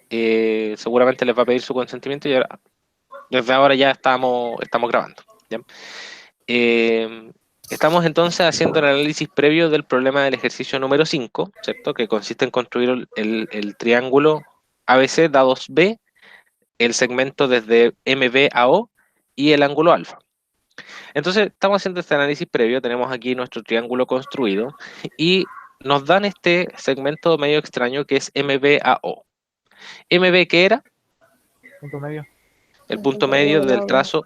seguramente les va a pedir su consentimiento y ahora, desde ahora ya estamos grabando. ¿Ya? Estamos entonces haciendo el análisis previo del problema del ejercicio número 5, ¿cierto? Que consiste en construir el triángulo ABC dados B, el segmento desde MB a O y el ángulo alfa. Entonces, estamos haciendo este análisis previo, tenemos aquí nuestro triángulo construido y nos dan este segmento medio extraño que es MB a O. MB, ¿qué era? Punto medio. El punto medio del trazo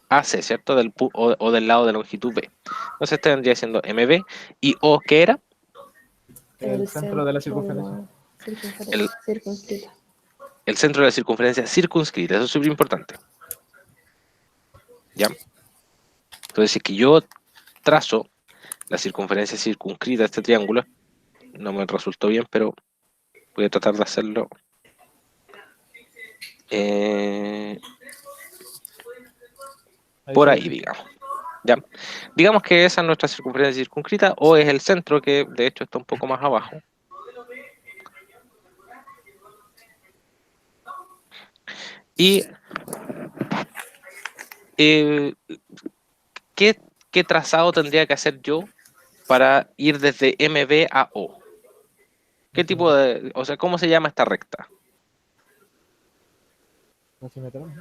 AC, ¿cierto? O del lado de longitud B. Entonces este vendría siendo MB. ¿Y O qué era? El centro de la circunferencia. Circunscrita. El centro de la circunferencia circunscrita. Eso es súper importante. ¿Ya? Entonces, si es que yo trazo la circunferencia circunscrita de este triángulo, no me resultó bien, pero voy a tratar de hacerlo. Por ahí, digamos. ¿Ya? Digamos que esa es nuestra circunferencia circunscrita o es el centro, que de hecho está un poco más abajo. Y ¿qué trazado tendría que hacer yo para ir desde MB a O? ¿Qué tipo de, o sea, cómo se llama esta recta? Asimetral.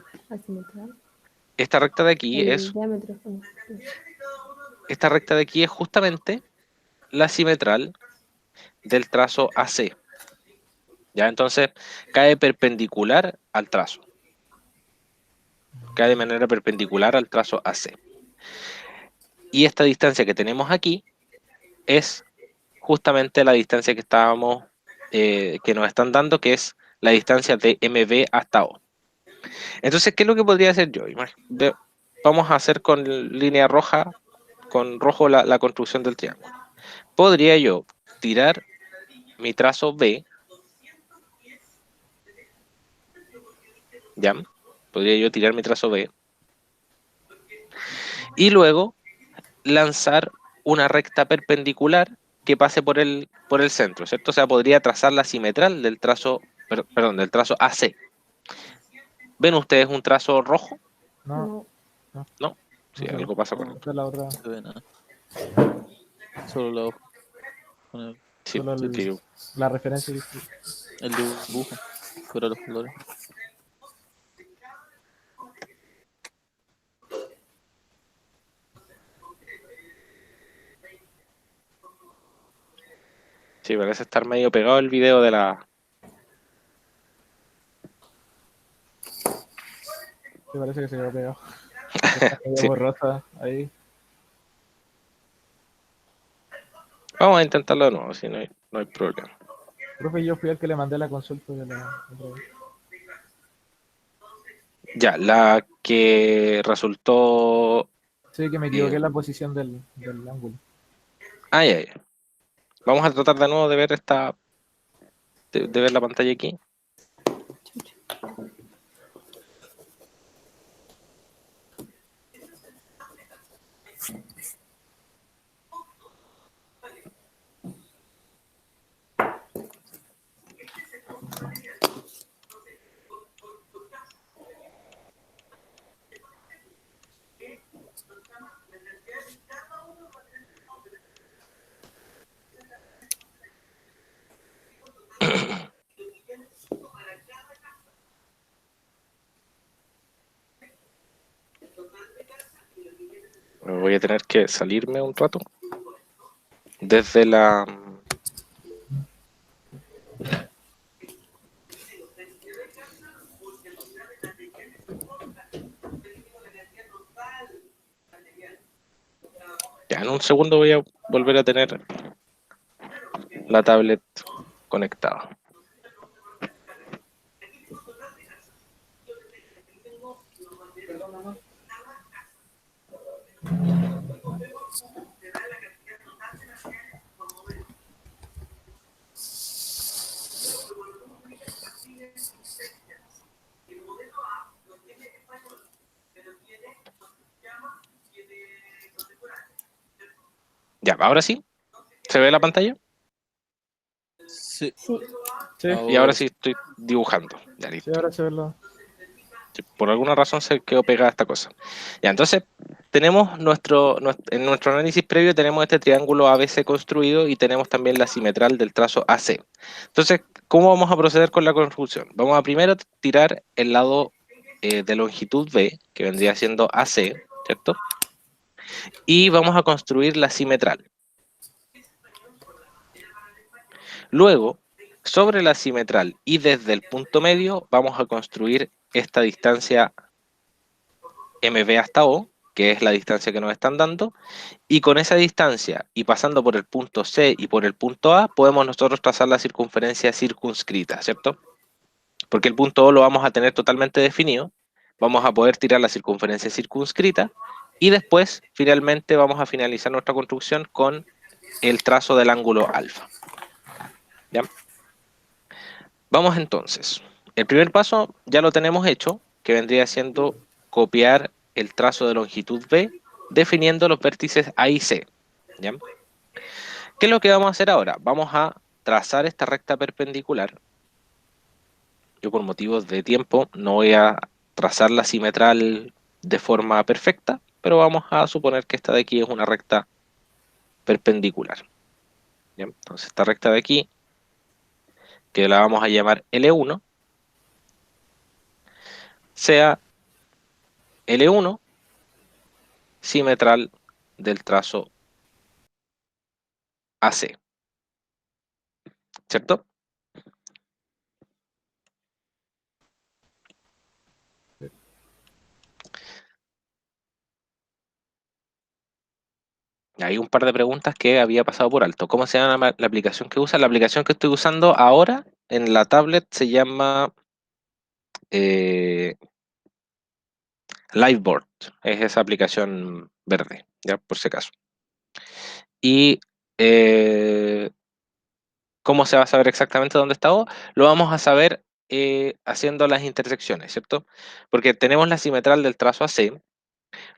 Esta recta de aquí es, esta recta de aquí es justamente la simetral del trazo AC. ¿Ya? Entonces, cae perpendicular al trazo. Cae de manera perpendicular al trazo AC. Y esta distancia que tenemos aquí es justamente la distancia que estábamos, que nos están dando, que es la distancia de MB hasta O. Entonces, ¿qué es lo que podría hacer yo? Vamos a hacer con línea roja, con rojo la construcción del triángulo. Podría yo tirar mi trazo B, ¿ya? Podría yo tirar mi trazo B y luego lanzar una recta perpendicular que pase por el centro, ¿cierto? O sea, podría trazar la simetral del trazo, perdón, del trazo AC. ¿Ven ustedes un trazo rojo? No. No. Sí, No, algo pasa con no, él. esta es la otra. No se ve nada. Solo la hoja. Con Sí, Solo la referencia. el dibujo. Pero los colores. sí, parece estar medio pegado el video de la... Sí, parece que se quedó pegado. Está medio Sí. borrosa ahí. Vamos a intentarlo de nuevo, si no hay problema. Profe, yo fui el que le mandé la consulta de la otra vez. Ya, la que resultó... Sí, que me equivoqué en la posición del ángulo. ya. Vamos a tratar de nuevo de ver de ver la pantalla aquí. Voy a tener que salirme un rato. Desde la... Ya, en un segundo voy a volver a tener la tablet conectada. Ya, ahora sí. ¿Se ve la pantalla? Sí. Sí, Y ahora sí estoy dibujando. Ya, sí, listo. ahora se ve lo. Sí, por alguna razón se quedó pegada esta cosa. Ya, entonces tenemos en nuestro análisis previo tenemos este triángulo ABC construido y tenemos también la simetral del trazo AC. Entonces, ¿cómo vamos a proceder con la construcción? Vamos a primero tirar el lado de longitud B, que vendría siendo AC, ¿cierto? Y vamos a construir la simetral. Luego, sobre la simetral y desde el punto medio, vamos a construir esta distancia MB hasta O, que es la distancia que nos están dando, y con esa distancia y pasando por el punto C y por el punto A, podemos nosotros trazar la circunferencia circunscrita, ¿cierto? Porque el punto O lo vamos a tener totalmente definido, vamos a poder tirar la circunferencia circunscrita y después, finalmente, vamos a finalizar nuestra construcción con el trazo del ángulo alfa. ¿Ya? Vamos entonces. El primer paso ya lo tenemos hecho, que vendría siendo copiar el trazo de longitud B, definiendo los vértices A y C. ¿Ya? ¿Qué es lo que vamos a hacer ahora? Vamos a trazar esta recta perpendicular. Yo por motivos de tiempo no voy a trazar la simetral de forma perfecta, pero vamos a suponer que esta de aquí es una recta perpendicular. ¿Ya? Entonces esta recta de aquí, que la vamos a llamar L1, sea L1 simetral del trazo AC, ¿cierto? Hay un par de preguntas que había pasado por alto. ¿Cómo se llama la aplicación que usa? La aplicación que estoy usando ahora en la tablet se llama eh, Liveboard. Es esa aplicación verde, ya por si acaso. Y ¿cómo se va a saber exactamente dónde está O? Lo vamos a saber haciendo las intersecciones, ¿cierto? Porque tenemos la simetral del trazo AC.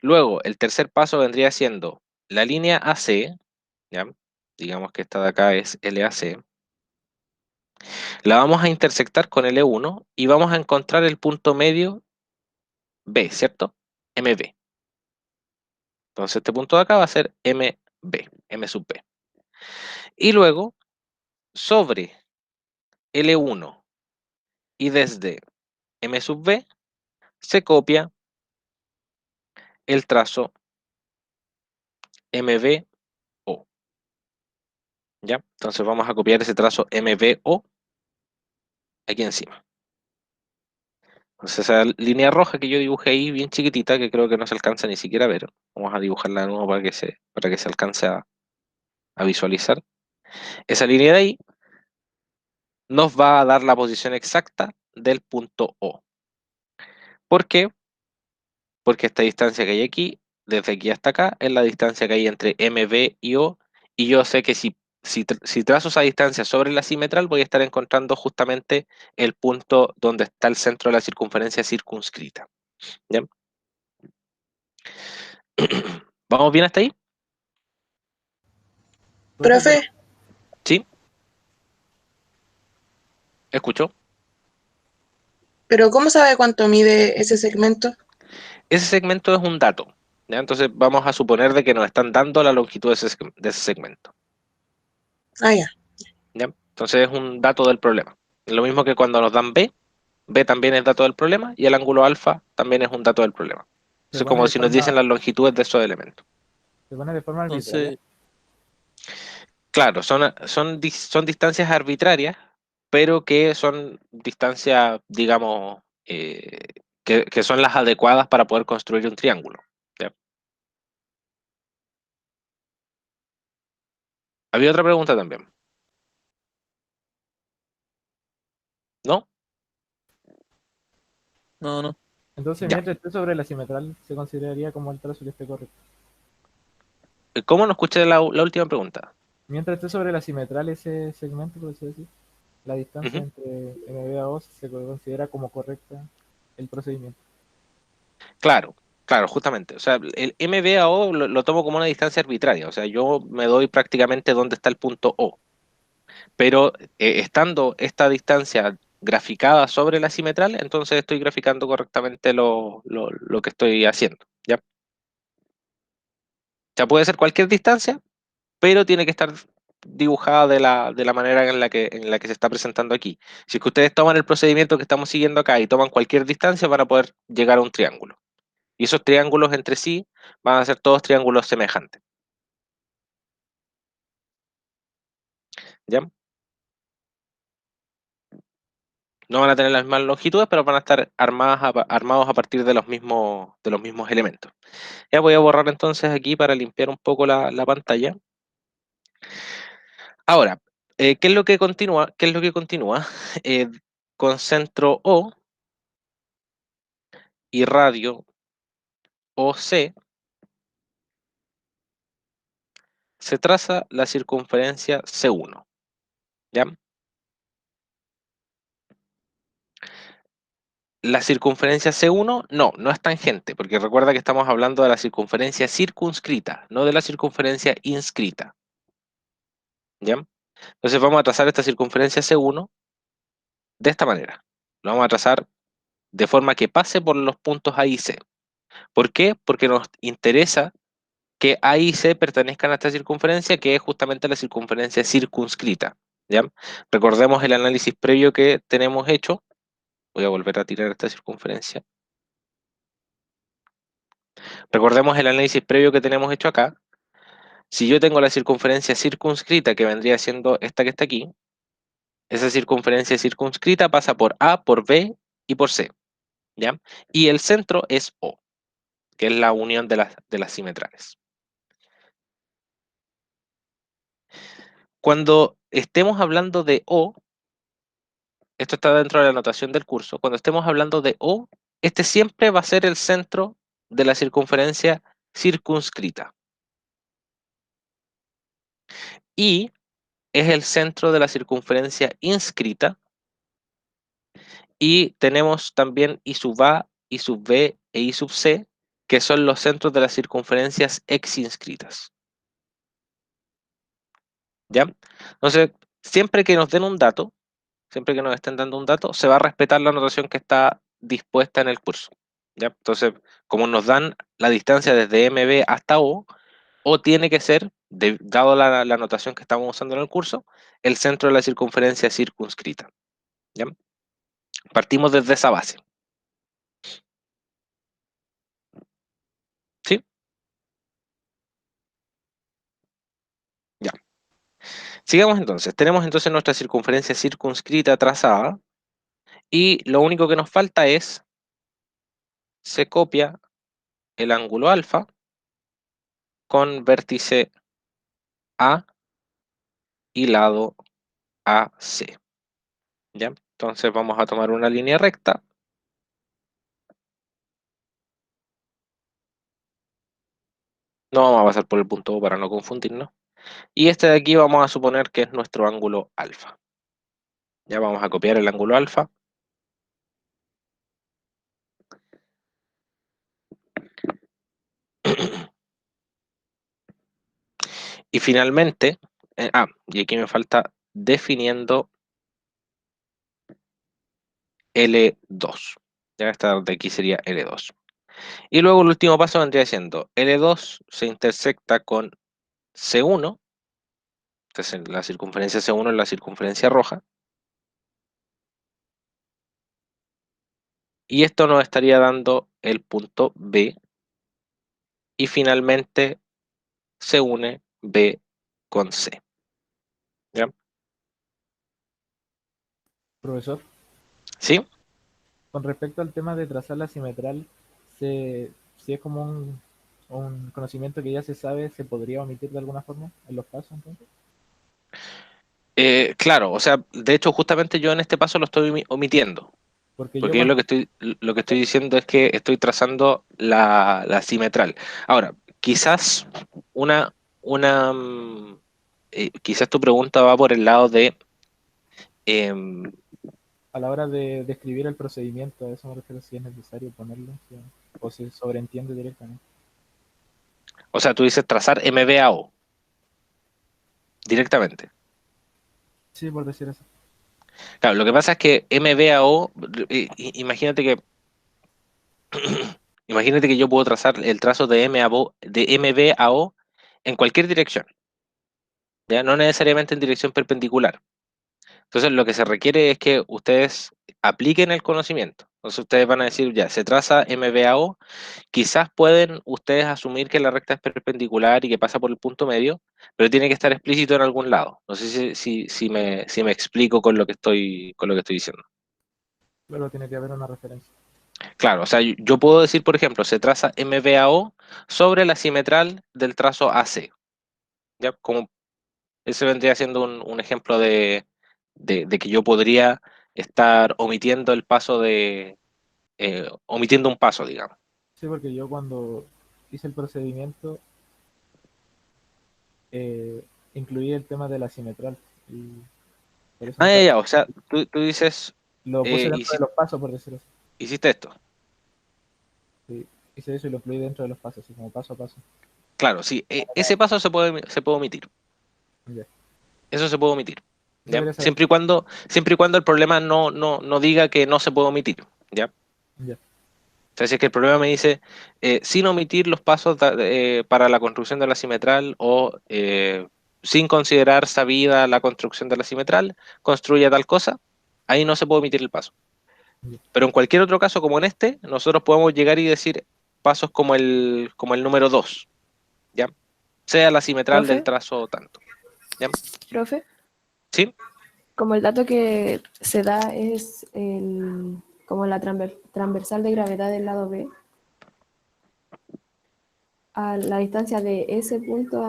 Luego, el tercer paso vendría siendo la línea AC, ¿ya? Digamos que esta de acá es LAC. La vamos a intersectar con L1 y vamos a encontrar el punto medio B, ¿cierto? MB. Entonces este punto de acá va a ser MB, M sub B. Y luego, sobre L1 y desde M sub B, se copia el trazo MBO. ¿Ya? Entonces vamos a copiar ese trazo MBO aquí encima. Entonces esa línea roja que yo dibujé ahí, bien chiquitita, que creo que no se alcanza ni siquiera a ver. Vamos a dibujarla de nuevo para que se alcance a visualizar. Esa línea de ahí nos va a dar la posición exacta del punto O. ¿Por qué? Porque esta distancia que hay aquí, desde aquí hasta acá, es la distancia que hay entre MB y O, y yo sé que si trazo esa distancia sobre la simetral, voy a estar encontrando justamente el punto donde está el centro de la circunferencia circunscrita. ¿Ya? ¿Vamos bien hasta ahí? Profe, Profe, ¿Sí? ¿Escuchó? pero ¿cómo sabe cuánto mide ese segmento? Ese segmento es un dato. ¿Ya? Entonces vamos a suponer de que nos están dando la longitud de ese segmento. Ah, ya. ¿Ya? Entonces es un dato del problema. Lo mismo que cuando nos dan B, B también es dato del problema y el ángulo alfa también es un dato del problema. se Es pone como de si nos diesen forma, las longitudes de esos elementos. se pone de forma arbitraria. Entonces, Claro, son distancias arbitrarias, pero que son distancias, digamos, que son las adecuadas para poder construir un triángulo. ¿Ya? Había otra pregunta también, ¿no? no, no. Entonces, Ya. mientras esté sobre la simetral, se consideraría como el trazo que esté correcto. ¿Cómo no escuché la última pregunta? Mientras esté sobre la simetral ese segmento, por así decir, la distancia Ujú. entre MB a O se considera como correcta el procedimiento. Claro, claro, justamente. O sea, el MBAO lo tomo como una distancia arbitraria. O sea, yo me doy prácticamente dónde está el punto O. Pero estando esta distancia graficada sobre la simetral, entonces estoy graficando correctamente lo que estoy haciendo. ¿Ya? O sea, puede ser cualquier distancia, pero tiene que estar dibujada de la manera en la que se está presentando aquí. Si es que ustedes toman el procedimiento que estamos siguiendo acá y toman cualquier distancia, van a poder llegar a un triángulo. Y esos triángulos entre sí van a ser todos triángulos semejantes. ¿Ya? No van a tener las mismas longitudes, pero van a estar armados a partir de los mismos elementos. Ya voy a borrar entonces aquí para limpiar un poco la pantalla. Ahora, ¿qué es lo que continúa? ¿Qué es lo que continúa? Con centro O y radio OC se traza la circunferencia C1. ¿Ya? La circunferencia C1 no es tangente, porque recuerda que estamos hablando de la circunferencia circunscrita, no de la circunferencia inscrita. ¿Ya? Entonces vamos a trazar esta circunferencia C1 de esta manera. Lo vamos a trazar de forma que pase por los puntos A y C. ¿Por qué? Porque nos interesa que A y C pertenezcan a esta circunferencia, que es justamente la circunferencia circunscrita. ¿Ya? Recordemos el análisis previo que tenemos hecho. Voy a volver a tirar esta circunferencia. Recordemos el análisis previo que tenemos hecho acá. Si yo tengo la circunferencia circunscrita, que vendría siendo esta que está aquí, esa circunferencia circunscrita pasa por A, por B y por C. ¿Ya? Y el centro es O, que es la unión de las simetrales. Cuando estemos hablando de O, esto está dentro de la notación del curso, cuando estemos hablando de O, este siempre va a ser el centro de la circunferencia circunscrita. Y es el centro de la circunferencia inscrita. Y tenemos también I sub A, I sub B e I sub C, que son los centros de las circunferencias exinscritas. ¿Ya? Entonces, siempre que nos den un dato, siempre que nos estén dando un dato, se va a respetar la notación que está dispuesta en el curso. ¿Ya? Entonces, como nos dan la distancia desde MB hasta O tiene que ser, dado la notación que estamos usando en el curso, el centro de la circunferencia circunscrita. ¿Ya? Partimos desde esa base. ¿Sí? Ya. Sigamos entonces. Tenemos entonces nuestra circunferencia circunscrita trazada y lo único que nos falta es, se copia el ángulo alfa con vértice A y lado AC. ¿Ya? Entonces vamos a tomar una línea recta. No vamos a pasar por el punto O para no confundirnos. Y este de aquí vamos a suponer que es nuestro ángulo alfa. Ya vamos a copiar el ángulo alfa. Y finalmente, y aquí me falta definiendo L2. Ya esta de aquí sería L2. Y luego el último paso vendría siendo L2 se intersecta con C1. Entonces la circunferencia C1 es la circunferencia roja. Y esto nos estaría dando el punto B. Y finalmente se une B con C. ¿Ya? Profesor, ¿Sí? con respecto al tema de trazar la simetral, si es como un conocimiento que ya se sabe, ¿se podría omitir de alguna forma en los pasos entonces? Claro, o sea, de hecho justamente yo en este paso lo estoy omitiendo. Porque yo Porque yo cuando... lo que estoy diciendo es que estoy trazando la simetral. Ahora, quizás una, quizás tu pregunta va por el lado de, em, A la hora de describir el procedimiento, a eso me refiero si es necesario ponerlo, o se sobreentiende directamente. o sea, tú dices trazar MB a O directamente. Sí, por decir eso. Claro, lo que pasa es que MBAO, imagínate que imagínate que yo puedo trazar el trazo de MBAO en cualquier dirección, ¿ya? No necesariamente en dirección perpendicular. Entonces, lo que se requiere es que ustedes apliquen el conocimiento. Entonces, ustedes van a decir, ya, se traza MBAO, quizás pueden ustedes asumir que la recta es perpendicular y que pasa por el punto medio, pero tiene que estar explícito en algún lado. No sé si me explico con lo que estoy diciendo. Luego tiene que haber una referencia. Claro, o sea, yo puedo decir, por ejemplo, se traza MBAO sobre la simetral del trazo AC. ¿Ya? Como ese vendría siendo un ejemplo de que yo podría estar omitiendo el paso omitiendo un paso, digamos. Sí, porque yo cuando hice el procedimiento eh, incluí el tema de la simetral y por eso Ah, ya, ya, o sea, tú dices, lo puse dentro de los pasos, por decirlo así. hiciste esto. Sí, hice eso y lo incluí dentro de los pasos, así como paso a paso. Claro, sí, ese paso se puede omitir. Ya. Eso se puede omitir. Eso ¿Ya? quería saber. Siempre y cuando el problema no diga que no se puede omitir. ¿Ya? Ya. O sea, si es que el problema me dice sin omitir los pasos para la construcción de la simetral o sin considerar sabida la construcción de la simetral, construya tal cosa, ahí no se puede omitir el paso. Ya. Pero en cualquier otro caso como en este, nosotros podemos llegar y decir pasos como el número 2, ¿ya? Sea la simetral del Profe, trazo tanto. ¿Ya? profe, ¿Sí? como el dato que se da es como la transversal de gravedad del lado B, a la distancia de ese punto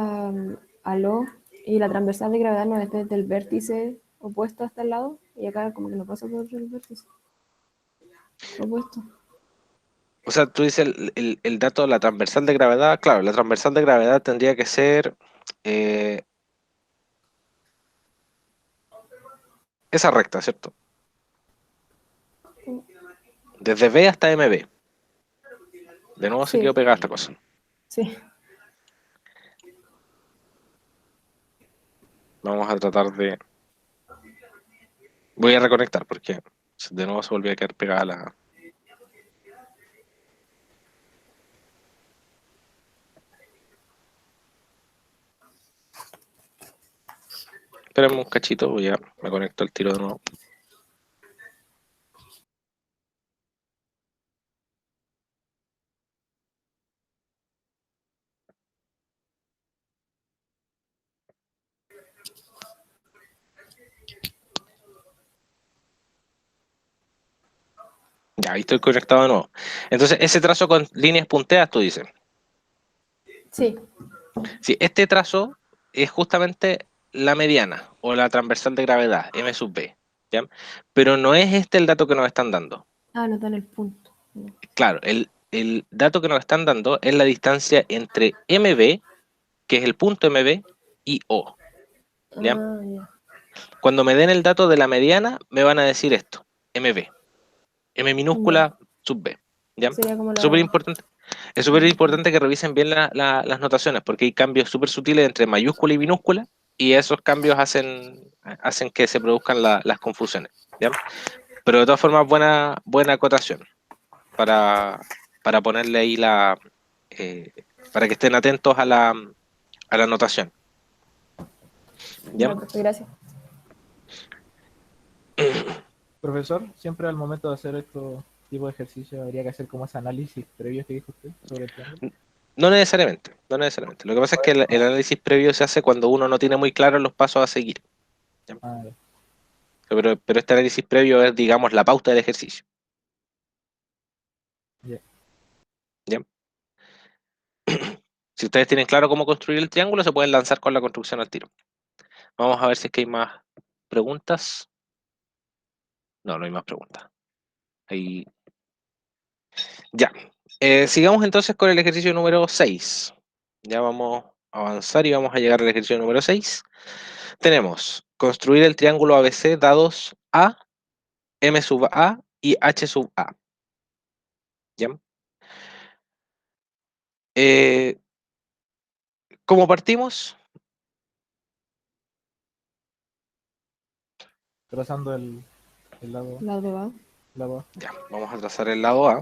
al O y la transversal de gravedad no es desde el vértice opuesto hasta el lado y acá como que no pasa por el vértice opuesto. O sea, tú dices el dato de la transversal de gravedad. Claro, la transversal de gravedad tendría que ser eh, esa recta, ¿cierto? Desde B hasta MB. De nuevo se quedó Sí, pegada esta cosa. sí. Vamos a tratar de... Voy a reconectar porque de nuevo se volvió a quedar pegada la... Espérame un cachito, me conecto al tiro de nuevo. Ya, ahí estoy conectado de nuevo. Entonces, ese trazo con líneas punteadas, tú dices. Sí. Sí, este trazo es justamente la mediana o la transversal de gravedad, M sub B. ¿Ya? Pero no es este el dato que nos están dando. Ah, no está en el punto. No. Claro, el dato que nos están dando es la distancia entre MB, que es el punto MB, y O. ¿Ya? Ah, ya. Cuando me den el dato de la mediana, me van a decir esto, MB, M Ya. minúscula sub B. ¿Ya? Sería como Súper la... importante. Es súper importante que revisen bien las notaciones, porque hay cambios súper sutiles entre mayúscula y minúscula, y esos cambios hacen que se produzcan las confusiones. ¿Ya? Pero de todas formas, buena acotación para ponerle ahí eh, para que estén atentos a la anotación. ¿Ya? Ya, profe, gracias. Profesor, siempre al momento de hacer estos tipos de ejercicios habría que hacer como ese análisis previo que dijo usted sobre el triángulo. No necesariamente, no necesariamente. Lo que pasa es que el análisis previo se hace cuando uno no tiene muy claro los pasos a seguir. ¿Ya? Ah, ya. Pero este análisis previo es, digamos, la pauta del ejercicio. Ya. ¿Ya? Si ustedes tienen claro cómo construir el triángulo, se pueden lanzar con la construcción al tiro. Vamos a ver si es que hay más preguntas. No, no hay más preguntas. Ahí. Ya. Sigamos entonces con el ejercicio número 6. Ya vamos a avanzar y vamos a llegar al ejercicio número 6. Tenemos construir el triángulo ABC dados A, M sub A y H sub A. ¿Ya? Eh, ¿Cómo partimos? trazando el lado, Lado A. lado A. Ya, vamos a trazar el lado A.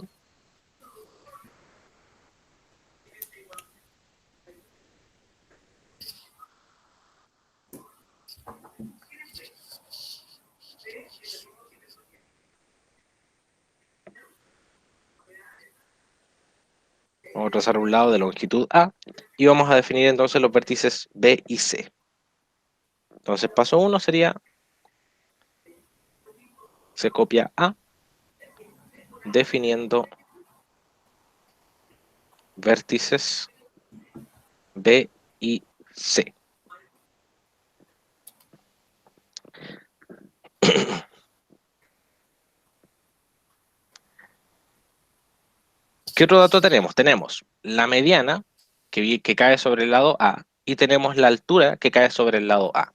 Vamos a trazar un lado de longitud A y vamos a definir entonces los vértices B y C. Entonces, paso 1 sería, se copia A, definiendo vértices B y C. ¿Qué otro dato tenemos? Tenemos la mediana que cae sobre el lado A y tenemos la altura que cae sobre el lado A.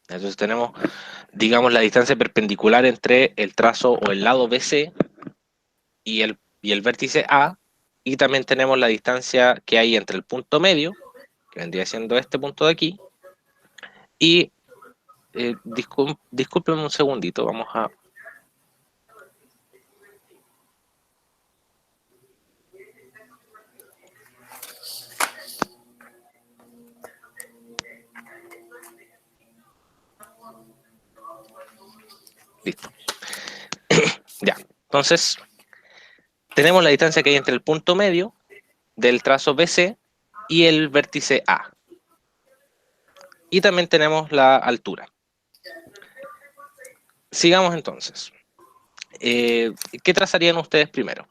Entonces tenemos, digamos, la distancia perpendicular entre el trazo o el lado BC y el vértice A, y también tenemos la distancia que hay entre el punto medio, que vendría siendo este punto de aquí, y discúlpenme un segundito, vamos a... Listo. Ya, entonces tenemos la distancia que hay entre el punto medio del trazo BC y el vértice A. Y también tenemos la altura. Sigamos entonces. ¿Qué trazarían ustedes primero?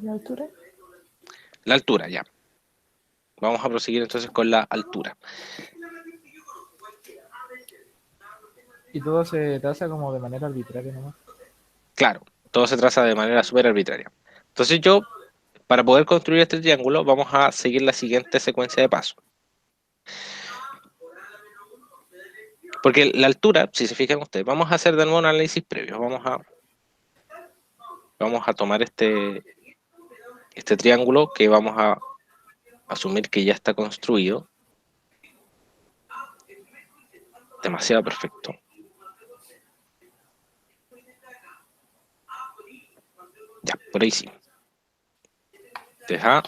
La altura. La altura, ya. Vamos a proseguir entonces con la altura. Y todo se traza como de manera arbitraria nomás. Claro, todo se traza de manera súper arbitraria. Entonces yo, para poder construir este triángulo, vamos a seguir la siguiente secuencia de pasos. Porque la altura, si se fijan ustedes, vamos a hacer de nuevo un análisis previo. Vamos a tomar este triángulo que vamos a asumir que ya está construido. Demasiado perfecto. Ya, por ahí sí. Este es A,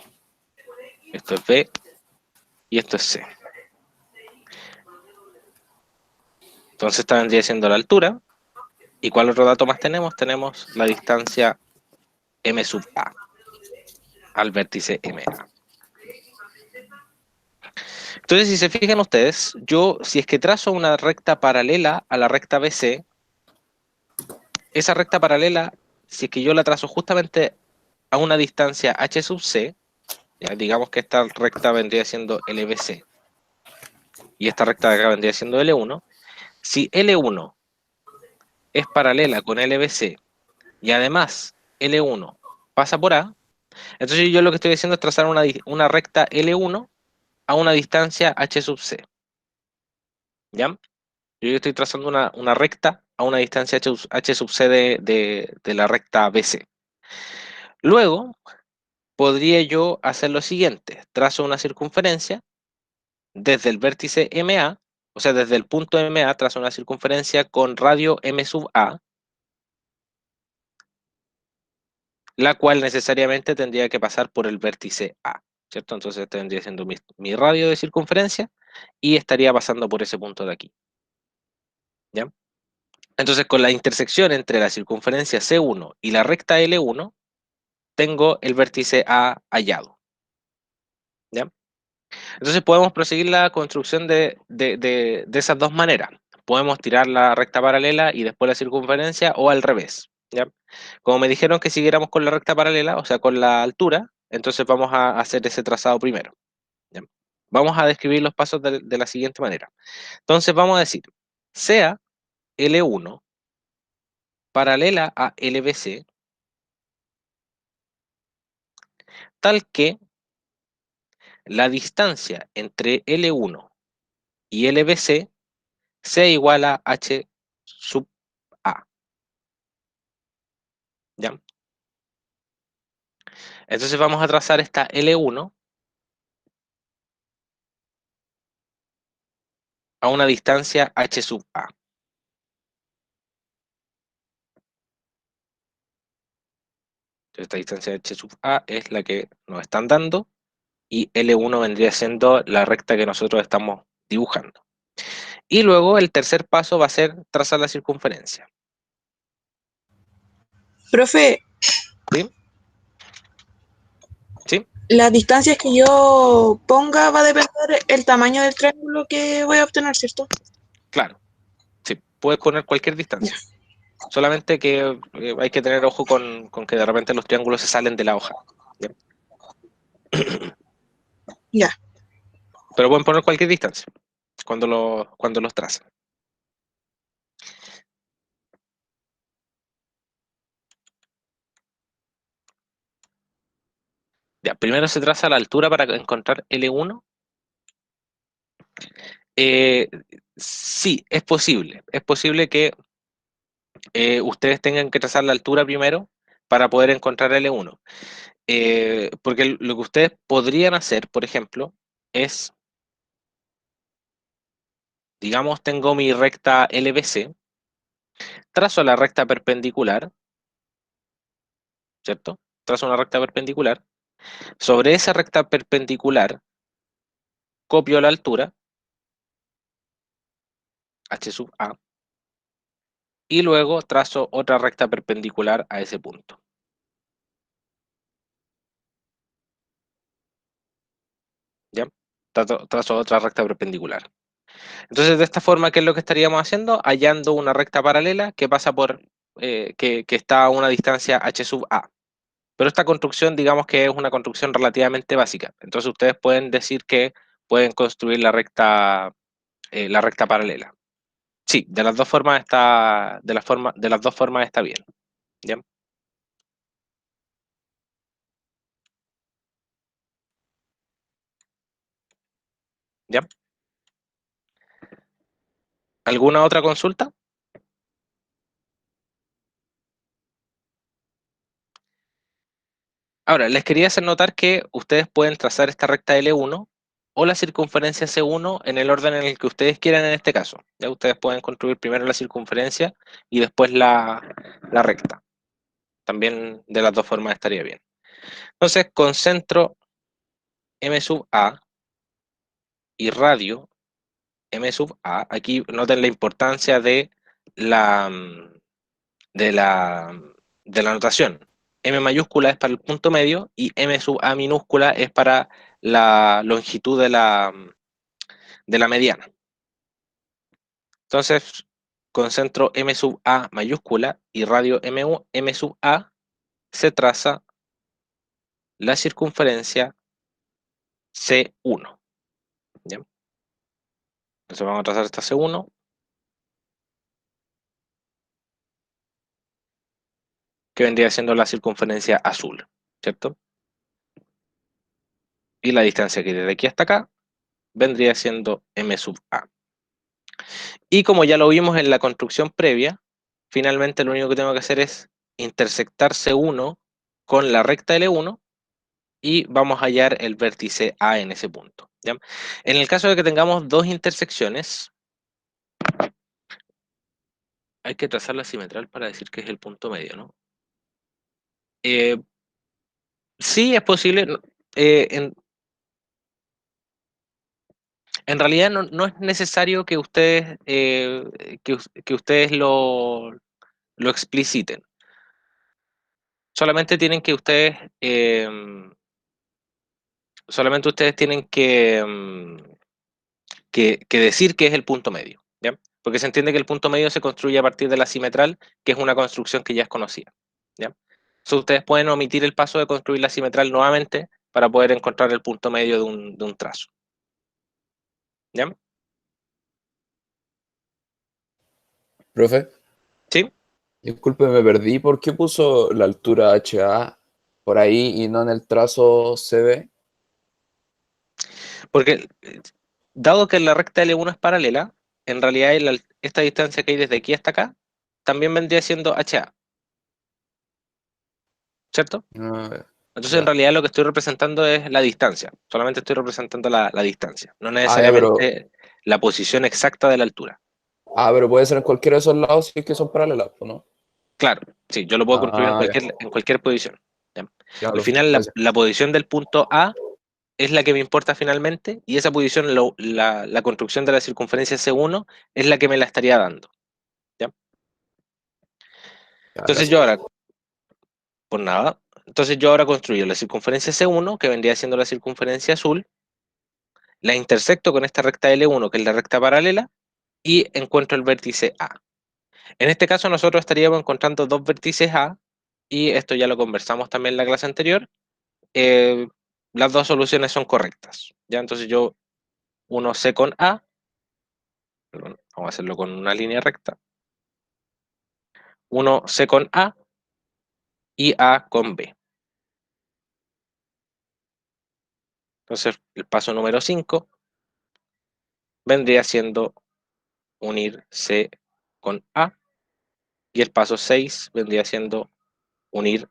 esto es B y esto es C. Entonces esta vendría siendo la altura. ¿Y cuál otro dato más tenemos? Tenemos la distancia M sub A al vértice MA. Entonces, si se fijan ustedes, yo si es que trazo una recta paralela a la recta BC, esa recta paralela, si es que yo la trazo justamente a una distancia H sub C, ya digamos que esta recta vendría siendo LBC y esta recta de acá vendría siendo L1, si L1 es paralela con LBC y además L1 pasa por A, entonces yo lo que estoy haciendo es trazar una recta L1 a una distancia H sub C. ¿Ya? Yo estoy trazando una recta a una distancia H sub C de la recta BC. Luego, podría yo hacer lo siguiente. Trazo una circunferencia desde el vértice MA, o sea, desde el punto MA, trazo una circunferencia con radio M sub A, la cual necesariamente tendría que pasar por el vértice A, ¿cierto? Entonces este vendría siendo mi radio de circunferencia y estaría pasando por ese punto de aquí, ¿ya? Entonces, con la intersección entre la circunferencia C1 y la recta L1, tengo el vértice A hallado, ¿ya? Entonces podemos proseguir la construcción de esas dos maneras. Podemos tirar la recta paralela y después la circunferencia o al revés, ¿ya? Como me dijeron que siguiéramos con la recta paralela, o sea, con la altura, entonces vamos a hacer ese trazado primero, ¿ya? Vamos a describir los pasos de la siguiente manera. Entonces vamos a decir, sea L1 paralela a LBC, tal que la distancia entre L1 y LBC sea igual a H sub A, ¿ya? Entonces vamos a trazar esta L1 a una distancia h sub a. Esta distancia h sub a es la que nos están dando y L1 vendría siendo la recta que nosotros estamos dibujando. Y luego el tercer paso va a ser trazar la circunferencia. Profe, ¿Sí? ¿Sí? las distancias que yo ponga va a depender el tamaño del triángulo que voy a obtener, ¿cierto? Claro. Sí, puedes poner cualquier Ya. distancia. Solamente que hay que tener ojo con que de repente los triángulos se salen de la hoja. ¿Ya? Ya. Pero pueden poner cualquier distancia cuando los trazan. Ya, primero se traza la altura para encontrar L1. Eh, sí, es posible. Es posible que ustedes tengan que trazar la altura primero para poder encontrar L1. Porque lo que ustedes podrían hacer, por ejemplo, es, digamos, tengo mi recta LBC, trazo la recta perpendicular, ¿cierto? Trazo una recta perpendicular. Sobre esa recta perpendicular, copio la altura, h sub a, y luego trazo otra recta perpendicular a ese punto. ¿Ya? Trazo otra recta perpendicular. Entonces, de esta forma, ¿qué es lo que estaríamos haciendo? Hallando una recta paralela que pasa por, que está a una distancia h sub a. Pero esta construcción, digamos que es una construcción relativamente básica. Entonces, ustedes pueden decir que pueden construir la recta paralela. Sí, de las dos formas está, de las dos formas está bien. ¿Ya? ¿Ya? ¿Alguna otra consulta? Ahora, les quería hacer notar que ustedes pueden trazar esta recta L1 o la circunferencia C1 en el orden en el que ustedes quieran en este caso. Ya ustedes pueden construir primero la circunferencia y después la recta. También de las dos formas estaría bien. Entonces, concentro M sub A y radio M sub A. Aquí noten la importancia la, de la, de la notación. M mayúscula es para el punto medio y M sub A minúscula es para la longitud de la mediana. Entonces, concentro M sub A mayúscula y radio M sub A, se traza la circunferencia C1. ¿Ya? Entonces vamos a trazar esta C1, que vendría siendo la circunferencia azul, ¿cierto? Y la distancia que desde aquí hasta acá vendría siendo M sub A. Y como ya lo vimos en la construcción previa, finalmente lo único que tengo que hacer es intersectar C1 con la recta L1 y vamos a hallar el vértice A en ese punto. ¿Ya? En el caso de que tengamos dos intersecciones, hay que trazar la simetral para decir que es el punto medio, ¿no? Eh, sí, es posible. eh, en, en realidad no es necesario que ustedes, que ustedes lo expliciten. Solamente tienen que ustedes, solamente ustedes tienen que decir que es el punto medio, ¿ya? Porque se entiende que el punto medio se construye a partir de la simetral, que es una construcción que ya es conocida, ¿ya? Entonces ustedes pueden omitir el paso de construir la simetral nuevamente para poder encontrar el punto medio de un trazo, ¿ya? Profe, ¿Sí? disculpe, me perdí. ¿Por qué puso la altura HA por ahí y no en el trazo CB? Porque dado que la recta L1 es paralela, en realidad esta distancia que hay desde aquí hasta acá también vendría siendo HA, ¿cierto? Ah, Entonces, en ya. realidad lo que estoy representando es la distancia. Solamente estoy representando la distancia. No Ah, ya, pero necesariamente la posición exacta de la altura. Ah, pero puede ser en cualquiera de esos lados si es que son paralelas, ¿no? Claro, sí, yo lo puedo construir Ah, ya, en cualquier posición. ¿Ya? ya, Al lo, final, gracias. la posición del punto A es la que me importa finalmente, y esa posición, la construcción de la circunferencia C1, es la que me la estaría dando. ¿Ya? Ya, Entonces gracias. yo ahora, por nada, entonces yo ahora construyo la circunferencia C1, que vendría siendo la circunferencia azul, la intersecto con esta recta L1, que es la recta paralela, y encuentro el vértice A. En este caso nosotros estaríamos encontrando dos vértices A, y esto ya lo conversamos también en la clase anterior. eh, las dos soluciones son correctas. ¿Ya? Entonces yo, uno C con A, perdón, vamos a hacerlo con una línea recta, uno C con A y A con B. Entonces el paso número 5 vendría siendo unir C con A, y el paso 6 vendría siendo unir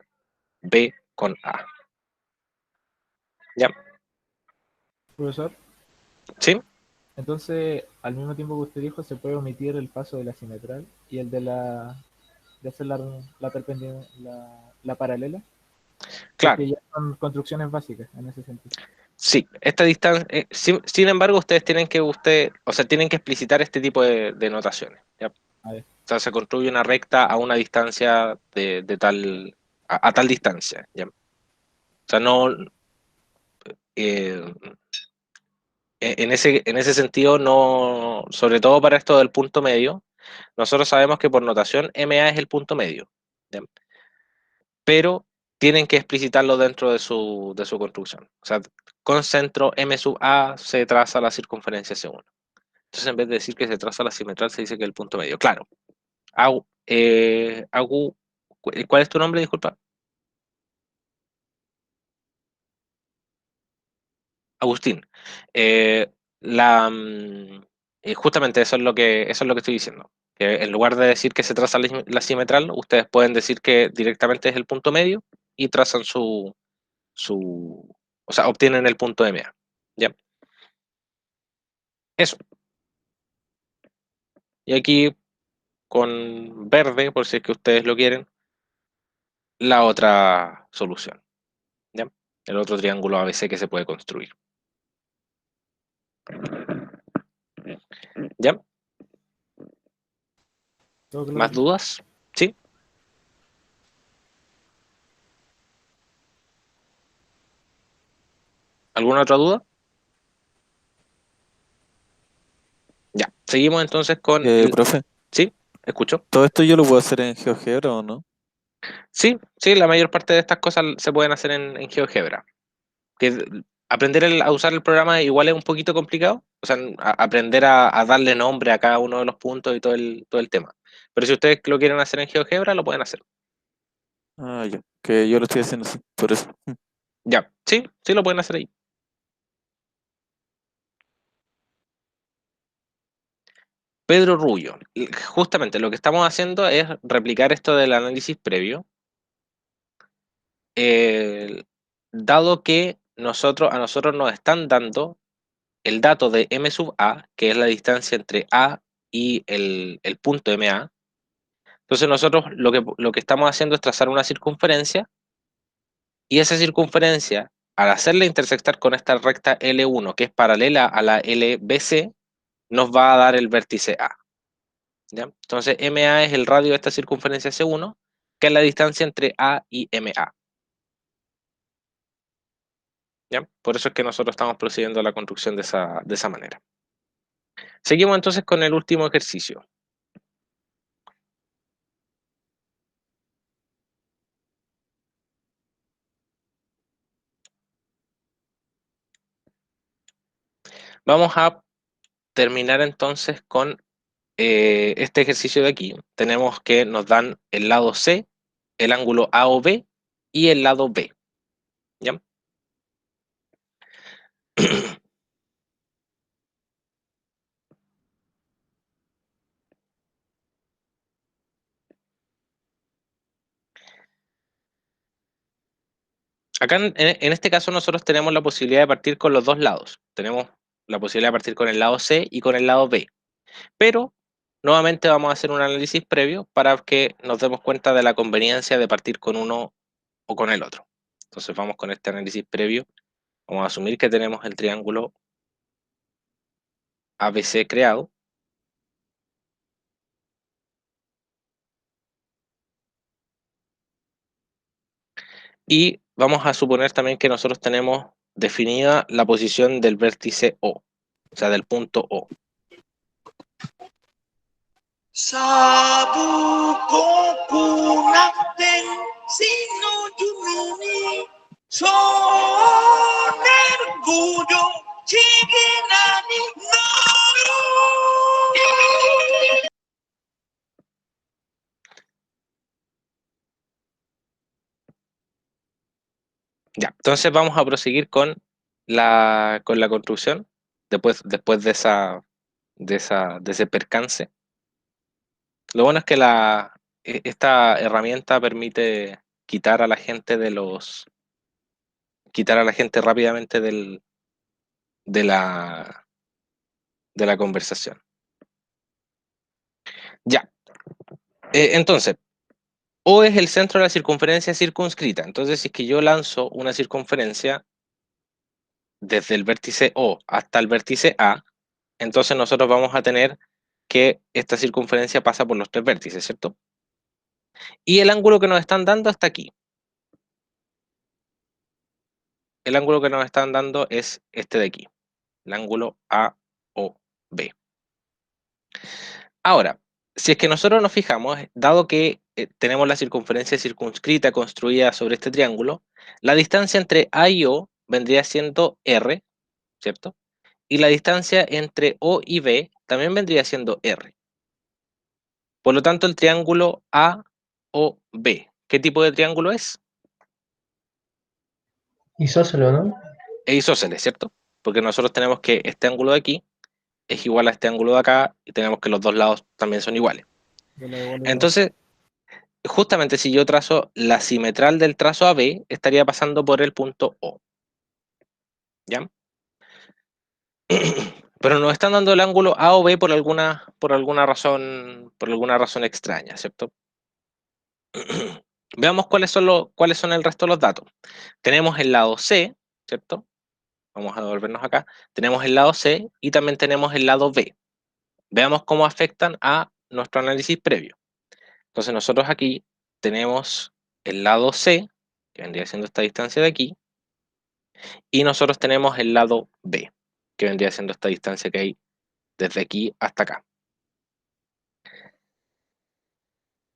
B con A. ¿Ya? Profesor, ¿Sí? entonces, al mismo tiempo que usted dijo, se puede omitir el paso de la simetral y el de de hacer la perpendicular, la paralela, Claro. porque ya son construcciones básicas en ese sentido. Sí, esta distancia, sin embargo, ustedes o sea, tienen que explicitar este tipo de notaciones. ¿Ya? O A ver, sea, se construye una recta a una distancia de tal, a tal distancia. ¿Ya? O sea, no, eh, en ese sentido, no, sobre todo para esto del punto medio, nosotros sabemos que por notación MA es el punto medio. ¿Ya? Pero tienen que explicitarlo dentro de su construcción. O sea, con centro M sub A se traza la circunferencia C1. Entonces, en vez de decir que se traza la simetral, se dice que es el punto medio. Claro. ¿Cuál es tu nombre? Disculpa. Agustín. Eh, la, mm, Justamente eso es lo que estoy diciendo. Que en lugar de decir que se traza la simetral, ustedes pueden decir que directamente es el punto medio y trazan o sea, obtienen el punto MA. ¿Ya? Eso. Y aquí con verde, por si es que ustedes lo quieren, la otra solución. ¿Ya? El otro triángulo ABC que se puede construir. ¿Ya? ¿todo claro, ¿Más profe? dudas? ¿Sí? ¿Alguna otra duda? Ya. Seguimos entonces con Profe, ¿Sí? ¿Escucho? ¿todo esto yo lo puedo hacer en GeoGebra o no? Sí, sí, la mayor parte de estas cosas se pueden hacer en GeoGebra. Que aprender a usar el programa igual es un poquito complicado. O sea, aprender a darle nombre a cada uno de los puntos y todo el tema. Pero si ustedes lo quieren hacer en GeoGebra, lo pueden hacer. Ah, ya, que yo lo estoy haciendo así, por eso. Ya, sí, sí lo pueden hacer ahí. Pedro Rubio. Justamente lo que estamos haciendo es replicar esto del análisis previo. eh, Dado que a nosotros nos están dando el dato de M sub A, que es la distancia entre A y el punto MA. Entonces nosotros lo que estamos haciendo es trazar una circunferencia, y esa circunferencia, al hacerla intersectar con esta recta L1, que es paralela a la LBC, nos va a dar el vértice A. ¿Ya? Entonces MA es el radio de esta circunferencia C1, que es la distancia entre A y MA. ¿Ya? Por eso es que nosotros estamos procediendo a la construcción de esa manera. Seguimos entonces con el último ejercicio. Vamos a terminar entonces con este ejercicio de aquí. Tenemos que nos dan el lado C, el ángulo A o B y el lado B. ¿Ya? Acá en este caso nosotros tenemos la posibilidad de partir con los dos lados. Tenemos la posibilidad de partir con el lado C y con el lado B. Pero nuevamente vamos a hacer un análisis previo para que nos demos cuenta de la conveniencia de partir con uno o con el otro. Entonces vamos con este análisis previo. Vamos a asumir que tenemos el triángulo ABC creado. Y vamos a suponer también que nosotros tenemos definida la posición del vértice O, o sea, del punto O. Ya, entonces vamos a proseguir con la construcción después de ese percance. Lo bueno es que esta herramienta permite quitar a la gente rápidamente de la conversación. Ya. Entonces, O es el centro de la circunferencia circunscrita. Entonces, si es que yo lanzo una circunferencia desde el vértice O hasta el vértice A, entonces nosotros vamos a tener que esta circunferencia pasa por los tres vértices, ¿cierto? Y el ángulo que nos están dando está aquí. El ángulo que nos están dando es este de aquí, el ángulo AOB. Ahora, si es que nosotros nos fijamos, dado que tenemos la circunferencia circunscrita construida sobre este triángulo, la distancia entre A y O vendría siendo R, ¿cierto? Y la distancia entre O y B también vendría siendo R. Por lo tanto, el triángulo AOB, ¿qué tipo de triángulo es? Isósceles, ¿no? Es isósceles, ¿cierto? Porque nosotros tenemos que este ángulo de aquí es igual a este ángulo de acá y tenemos que los dos lados también son iguales. Entonces, justamente si yo trazo la simetral del trazo AB, estaría pasando por el punto O. ¿Ya? Pero nos están dando el ángulo AOB por alguna razón extraña, ¿cierto? Veamos cuáles son el resto de los datos. Tenemos el lado C, ¿cierto? Vamos a devolvernos acá. Tenemos el lado C y también tenemos el lado B. Veamos cómo afectan a nuestro análisis previo. Entonces nosotros aquí tenemos el lado C, que vendría siendo esta distancia de aquí, y nosotros tenemos el lado B, que vendría siendo esta distancia que hay desde aquí hasta acá.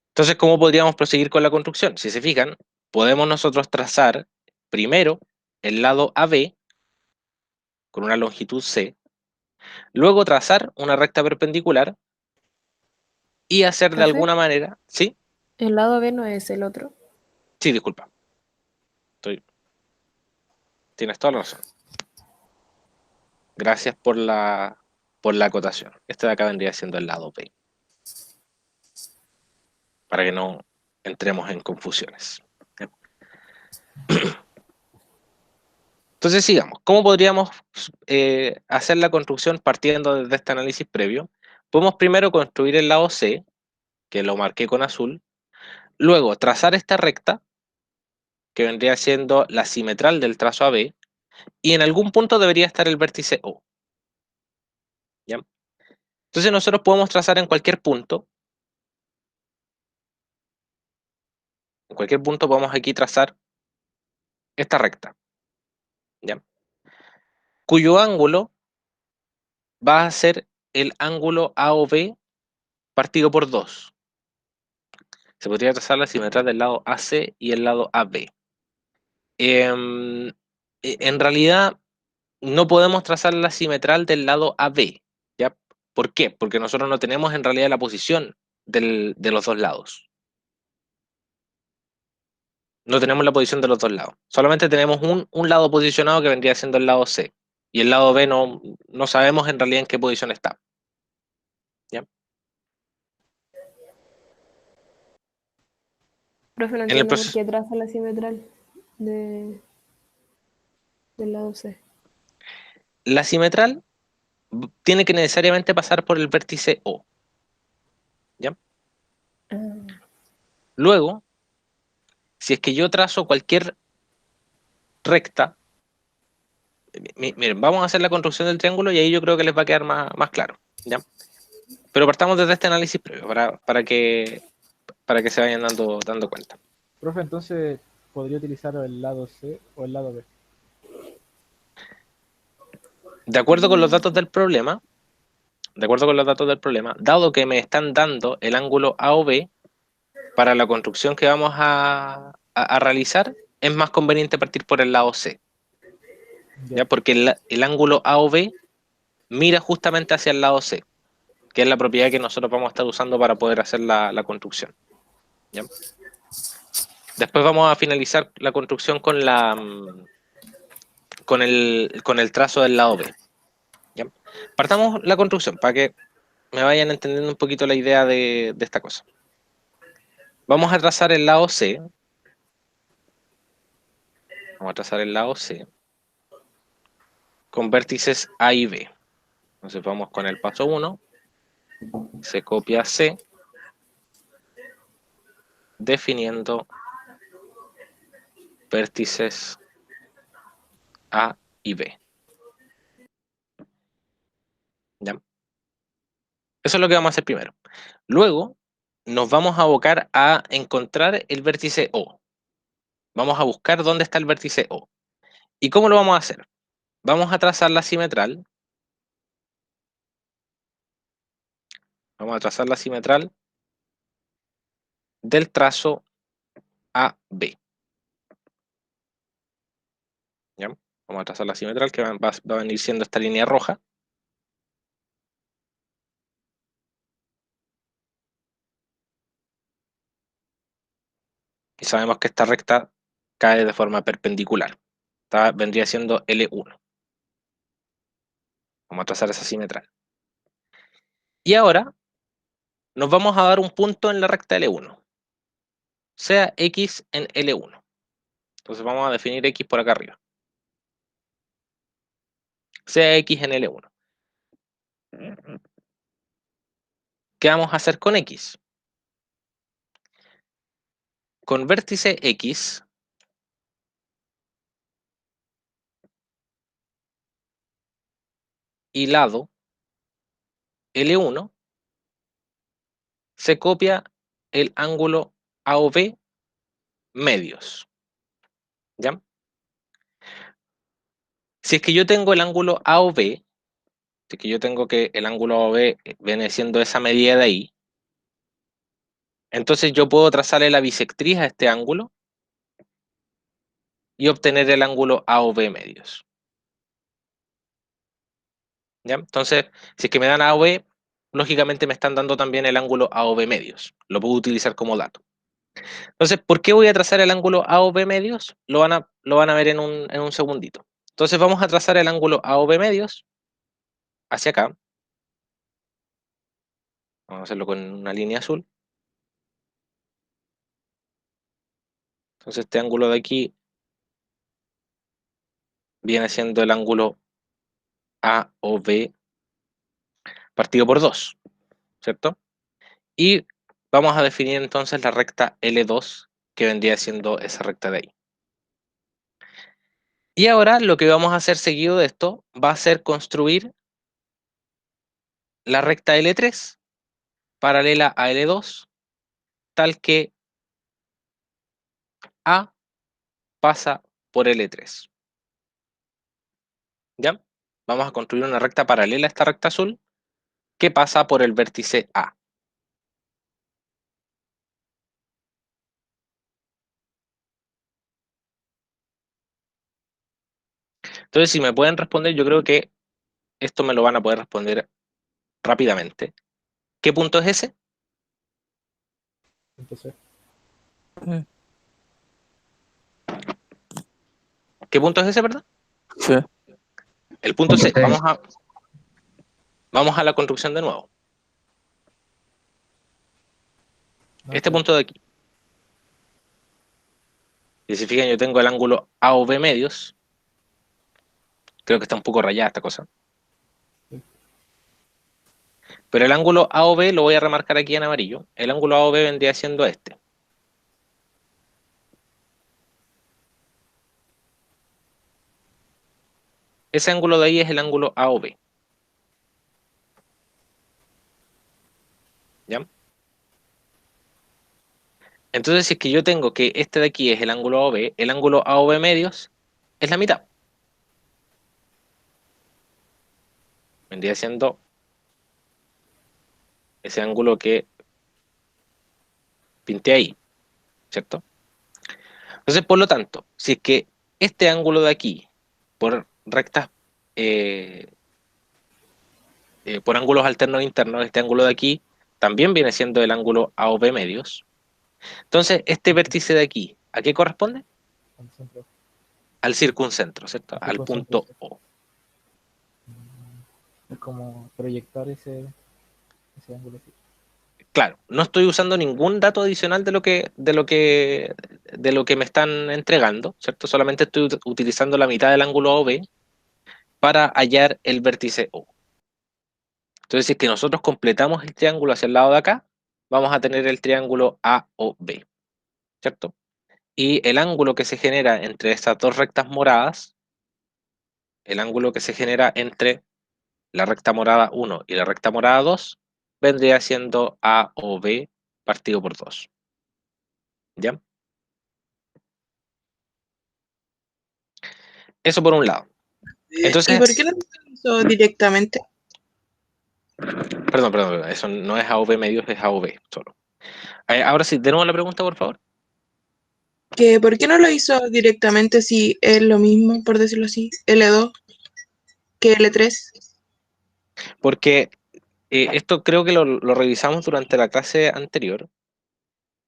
Entonces, ¿cómo podríamos proseguir con la construcción? Si se fijan, podemos nosotros trazar primero el lado AB con una longitud C, luego trazar una recta perpendicular y hacer de Profe, alguna manera... ¿Sí? el lado B no es el otro. Sí, disculpa. Tienes toda la razón. Gracias por la acotación. Este de acá vendría siendo el lado B. Para que no entremos en confusiones. Entonces sigamos. ¿Cómo podríamos hacer la construcción partiendo desde este análisis previo? Podemos primero construir el lado C, que lo marqué con azul. Luego trazar esta recta, que vendría siendo la simetral del trazo AB. Y en algún punto debería estar el vértice O. ¿Ya? Entonces nosotros podemos trazar en cualquier punto. En cualquier punto podemos aquí trazar esta recta, ¿ya? Cuyo ángulo va a ser el ángulo AOB partido por 2. Se podría trazar la simetría del lado AC y el lado AB. En realidad no podemos trazar la simetral del lado AB, ¿ya? ¿Por qué? Porque nosotros no tenemos en realidad la posición de los dos lados. No tenemos la posición de los dos lados. Solamente tenemos un lado posicionado que vendría siendo el lado C. Y el lado B no sabemos en realidad en qué posición está. ¿Ya? Profe, no En el entiendo por proceso, qué traza la simetral del lado C. la simetral tiene que necesariamente pasar por el vértice O. ¿Ya? Luego, si es que yo trazo cualquier recta, miren, vamos a hacer la construcción del triángulo y ahí yo creo que les va a quedar más claro. ¿Ya? Pero partamos desde este análisis previo para que se vayan dando cuenta. Profe, entonces podría utilizar el lado C o el lado B. De acuerdo con los datos del problema, dado que me están dando el ángulo A o B, para la construcción que vamos a realizar, es más conveniente partir por el lado C. Ya. ¿Ya? Porque el ángulo A o B mira justamente hacia el lado C, que es la propiedad que nosotros vamos a estar usando para poder hacer la construcción. ¿Ya? Después vamos a finalizar la construcción con el trazo del lado B. ¿Ya? Partamos la construcción para que me vayan entendiendo un poquito la idea de esta cosa. Vamos a trazar el lado C. Vamos a trazar el lado C con vértices A y B. Entonces vamos con el paso 1. Se copia C, definiendo vértices A y B. ¿Ya? Eso es lo que vamos a hacer primero. Luego nos vamos a abocar a encontrar el vértice O. Vamos a buscar dónde está el vértice O. ¿Y cómo lo vamos a hacer? Vamos a trazar la simetral. Vamos a trazar la simetral del trazo AB. ¿Ya? Vamos a trazar la simetral que va a venir siendo esta línea roja. Y sabemos que esta recta cae de forma perpendicular. Vendría siendo L1. Vamos a trazar esa simetral. Y ahora nos vamos a dar un punto en la recta L1. Sea X en L1. Entonces vamos a definir X por acá arriba. Sea X en L1. ¿Qué vamos a hacer con X? Con vértice X y lado L1 se copia el ángulo A o B medios. ¿Ya? Si es que yo tengo el ángulo A o B, si es que yo tengo que el ángulo A o B viene siendo esa medida de ahí, entonces yo puedo trazarle la bisectriz a este ángulo y obtener el ángulo A o B medios. ¿Ya? Entonces, si es que me dan A o B, lógicamente me están dando también el ángulo A o B medios. Lo puedo utilizar como dato. Entonces, ¿por qué voy a trazar el ángulo A o B medios? Lo van a ver en un segundito. Entonces vamos a trazar el ángulo A o B medios hacia acá. Vamos a hacerlo con una línea azul. Entonces este ángulo de aquí viene siendo el ángulo A o B partido por 2, ¿cierto? Y vamos a definir entonces la recta L2, que vendría siendo esa recta de ahí. Y ahora lo que vamos a hacer seguido de esto va a ser construir la recta L3 paralela a L2, tal que A pasa por L3. ¿Ya? Vamos a construir una recta paralela a esta recta azul que pasa por el vértice A. Entonces, si me pueden responder, yo creo que esto me lo van a poder responder rápidamente. ¿Qué punto es ese? Entonces, ¿Qué punto es ese, verdad? Sí. El punto C. Vamos a la construcción de nuevo. Este ok. punto de aquí. Si se fijan, yo tengo el ángulo A o B medios. Creo que está un poco rayada esta cosa. Pero el ángulo AOB lo voy a remarcar aquí en amarillo. El ángulo AOB vendría siendo este. Ese ángulo de ahí es el ángulo AOB. ¿Ya? Entonces, si es que yo tengo que este de aquí es el ángulo AOB, el ángulo AOB medios es la mitad. Vendría siendo ese ángulo que pinté ahí, ¿cierto? Entonces, por lo tanto, si es que este ángulo de aquí, por rectas, eh, por ángulos alternos internos, este ángulo de aquí también viene siendo el ángulo AOB medios. Entonces, este vértice de aquí, ¿a qué corresponde? Al centro. Al circuncentro, ¿cierto? Al Al circuncentro, punto sí. O. Es como proyectar ese ángulo. Sí. Claro, no estoy usando ningún dato adicional de lo que me están entregando, ¿cierto? Solamente estoy utilizando la mitad del ángulo OB para hallar el vértice O. Entonces, si es que nosotros completamos el triángulo hacia el lado de acá, vamos a tener el triángulo AOB, ¿cierto? Y el ángulo que se genera entre estas dos rectas moradas, el ángulo que se genera entre la recta morada 1 y la recta morada 2, vendría siendo AOB partido por 2. ¿Ya? Eso por un lado. ¿Y Entonces, por qué no lo hizo directamente? perdón, eso no es AOB medios, es AOB solo. Ahora sí, de nuevo la pregunta, por favor. ¿Que por qué no lo hizo directamente si es lo mismo, por decirlo así, L2 que L3? Porque esto creo que lo revisamos durante la clase anterior,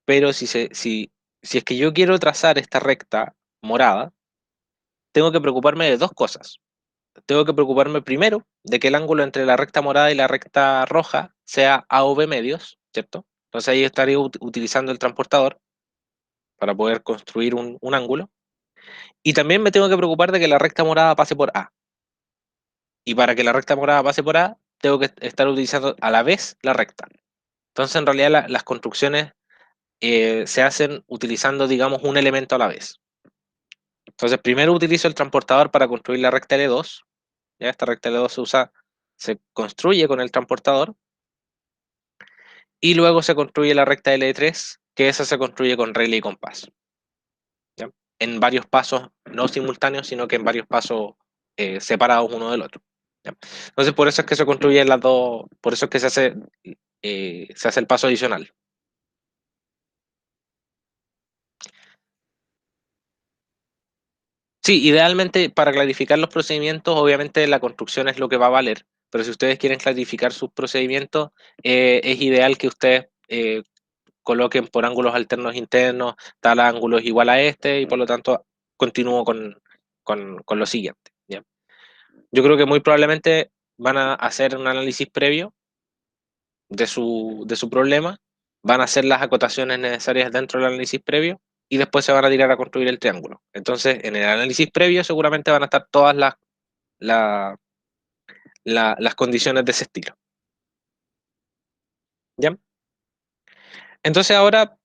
pero si es que yo quiero trazar esta recta morada, tengo que preocuparme de dos cosas. Tengo que preocuparme primero de que el ángulo entre la recta morada y la recta roja sea AOB medios, ¿cierto? Entonces ahí estaría utilizando el transportador para poder construir un ángulo. Y también me tengo que preocupar de que la recta morada pase por A. Y para que la recta morada pase por A, tengo que estar utilizando a la vez la recta. Entonces, en realidad, las construcciones se hacen utilizando, digamos, un elemento a la vez. Entonces, primero utilizo el transportador para construir la recta L2. Ya esta recta L2 se construye con el transportador. Y luego se construye la recta L3, que esa se construye con regla y compás. ¿Ya? En varios pasos, no simultáneos, sino que en varios pasos separados uno del otro. ¿Ya? Entonces, por eso es que se construyen las dos, por eso es que se hace el paso adicional. Sí, idealmente para clarificar los procedimientos, obviamente la construcción es lo que va a valer, pero si ustedes quieren clarificar sus procedimientos, es ideal que ustedes coloquen por ángulos alternos internos, tal ángulo es igual a este, y por lo tanto continúo con lo siguiente. ¿Ya? Yo creo que muy probablemente van a hacer un análisis previo de su problema, van a hacer las acotaciones necesarias dentro del análisis previo y después se van a tirar a construir el triángulo. Entonces, en el análisis previo seguramente van a estar todas la- las condiciones de ese estilo. ¿Ya? Entonces ahora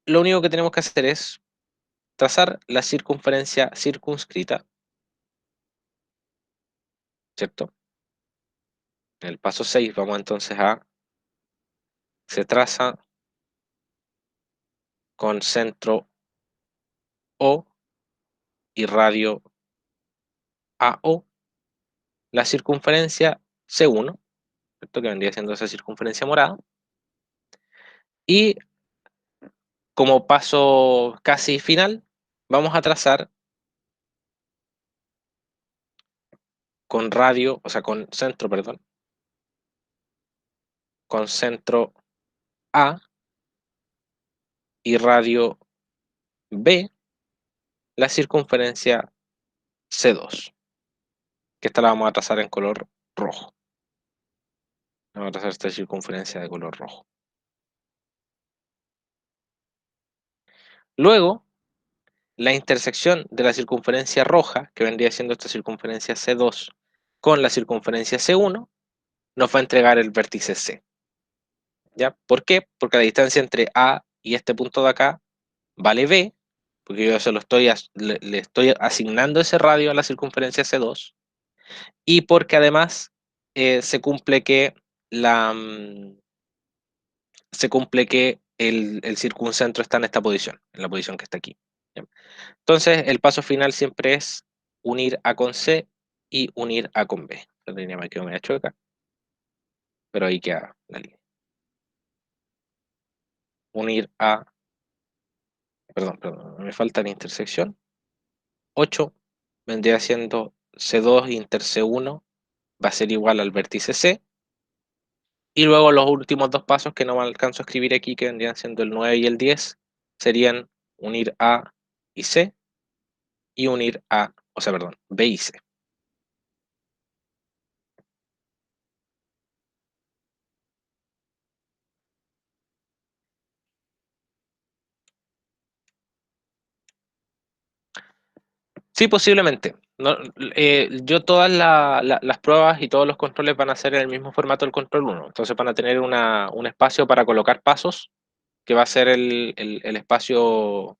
lo único que tenemos que hacer es trazar la circunferencia circunscrita, ¿cierto? En el paso 6 vamos entonces se traza con centro O y radio AO la circunferencia C1, ¿cierto? Que vendría siendo esa circunferencia morada. Y como paso casi final, vamos a trazar con radio, o sea, con centro, perdón, con centro A y radio B, la circunferencia C2, que esta la vamos a trazar en color rojo. Vamos a trazar esta circunferencia de color rojo. Luego, la intersección de la circunferencia roja, que vendría siendo esta circunferencia C2, con la circunferencia C1, nos va a entregar el vértice C. ¿Ya? ¿Por qué? Porque la distancia entre A y este punto de acá vale B, porque yo se lo estoy, le estoy asignando ese radio a la circunferencia C2, y porque además se cumple que se cumple que el circuncentro está en esta posición, en la posición que está aquí. ¿Ya? Entonces, el paso final siempre es unir A con C y unir A con B. La línea me quedó media chueca, pero ahí queda la línea. Unir A, perdón, me falta la intersección. 8 vendría siendo C2 inter C1 va a ser igual al vértice C. Y luego los últimos dos pasos que no me alcanzo a escribir aquí, que vendrían siendo el 9 y el 10, serían unir A y C y unir A, o sea, perdón, B y C. Sí, posiblemente. No, yo todas las pruebas y todos los controles van a ser en el mismo formato del control 1. Entonces van a tener un espacio para colocar pasos, que va a ser el espacio,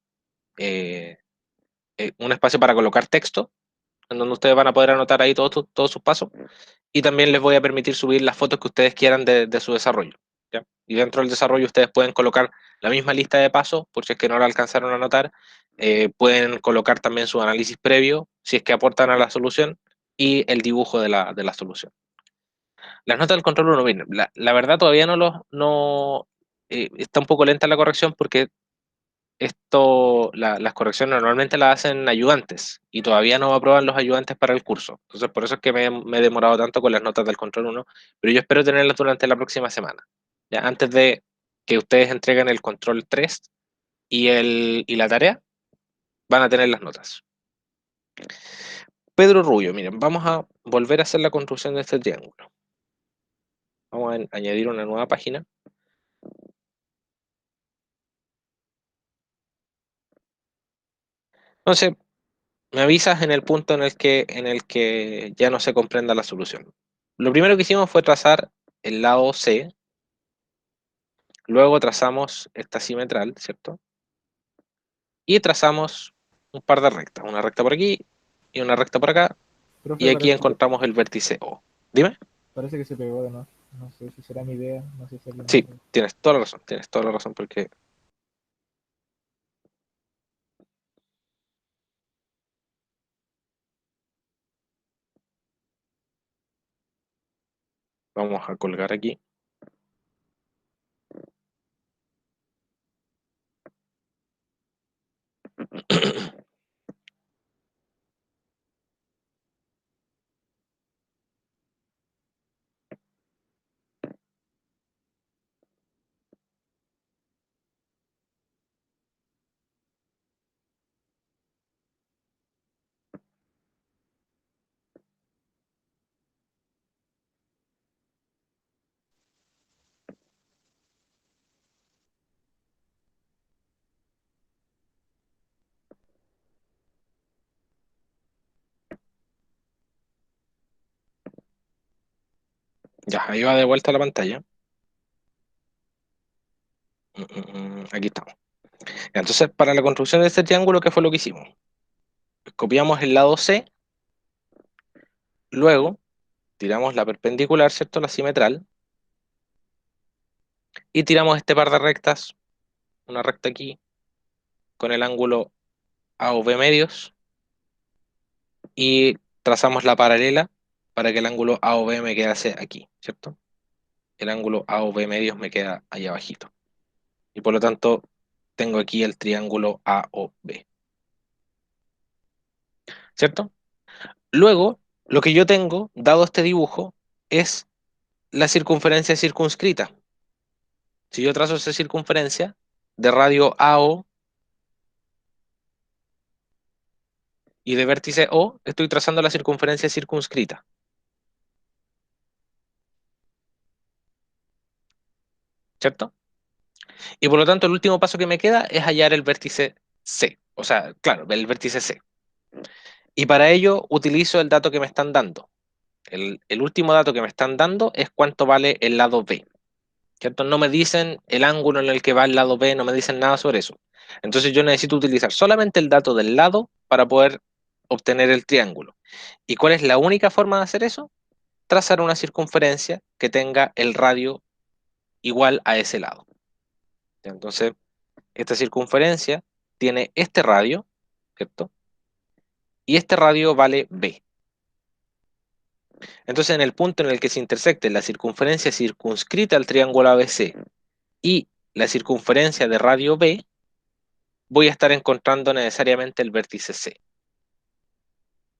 un espacio para colocar texto, en donde ustedes van a poder anotar ahí todos sus pasos. Y también les voy a permitir subir las fotos que ustedes quieran de su desarrollo. ¿Ya? Y dentro del desarrollo ustedes pueden colocar la misma lista de pasos, por si es que no la alcanzaron a anotar. Pueden colocar también su análisis previo, si es que aportan a la solución, y el dibujo de la solución. Las notas del control 1, miren, la verdad todavía está un poco lenta la corrección porque las correcciones normalmente las hacen ayudantes y todavía no aprueban los ayudantes para el curso. Entonces, por eso es que me he demorado tanto con las notas del control 1, pero yo espero tenerlas durante la próxima semana. Ya, antes de que ustedes entreguen el control 3 y la tarea, van a tener las notas. Pedro Rubio, miren, vamos a volver a hacer la construcción de este triángulo. Vamos a añadir una nueva página. Entonces, me avisas en el punto en el que ya no se comprenda la solución. Lo primero que hicimos fue trazar el lado C, luego trazamos esta simetral, ¿cierto? Y trazamos un par de rectas, una recta por aquí y una recta por acá, y Profe, aquí encontramos el vértice O. Dime. parece que se pegó de nuevo. No sé si será mi idea, no sé si alguien Sí, más. tienes toda la razón, porque vamos a colgar aquí. Ya, ahí va de vuelta la pantalla. Aquí estamos. Ya, entonces, para la construcción de este triángulo, ¿qué fue lo que hicimos? Copiamos el lado C, luego tiramos la perpendicular, ¿cierto? La simetral, y tiramos este par de rectas, una recta aquí, con el ángulo A o B medios, y trazamos la paralela para que el ángulo A o B me quedase aquí, ¿cierto? El ángulo A o B medios me queda ahí abajito. Y por lo tanto, tengo aquí el triángulo A o B, ¿cierto? Luego, lo que yo tengo, dado este dibujo, es la circunferencia circunscrita. Si yo trazo esa circunferencia de radio AO y de vértice O, estoy trazando la circunferencia circunscrita. ¿Cierto? Y por lo tanto, el último paso que me queda es hallar el vértice C. O sea, claro, el vértice C. Y para ello utilizo el dato que me están dando. El último dato que me están dando es cuánto vale el lado B, ¿cierto? No me dicen el ángulo en el que va el lado B, no me dicen nada sobre eso. Entonces yo necesito utilizar solamente el dato del lado para poder obtener el triángulo. ¿Y cuál es la única forma de hacer eso? Trazar una circunferencia que tenga el radio igual a ese lado. Entonces, esta circunferencia tiene este radio, ¿cierto? Y este radio vale B. Entonces, en el punto en el que se intersecte la circunferencia circunscrita al triángulo ABC y la circunferencia de radio B, voy a estar encontrando necesariamente el vértice C.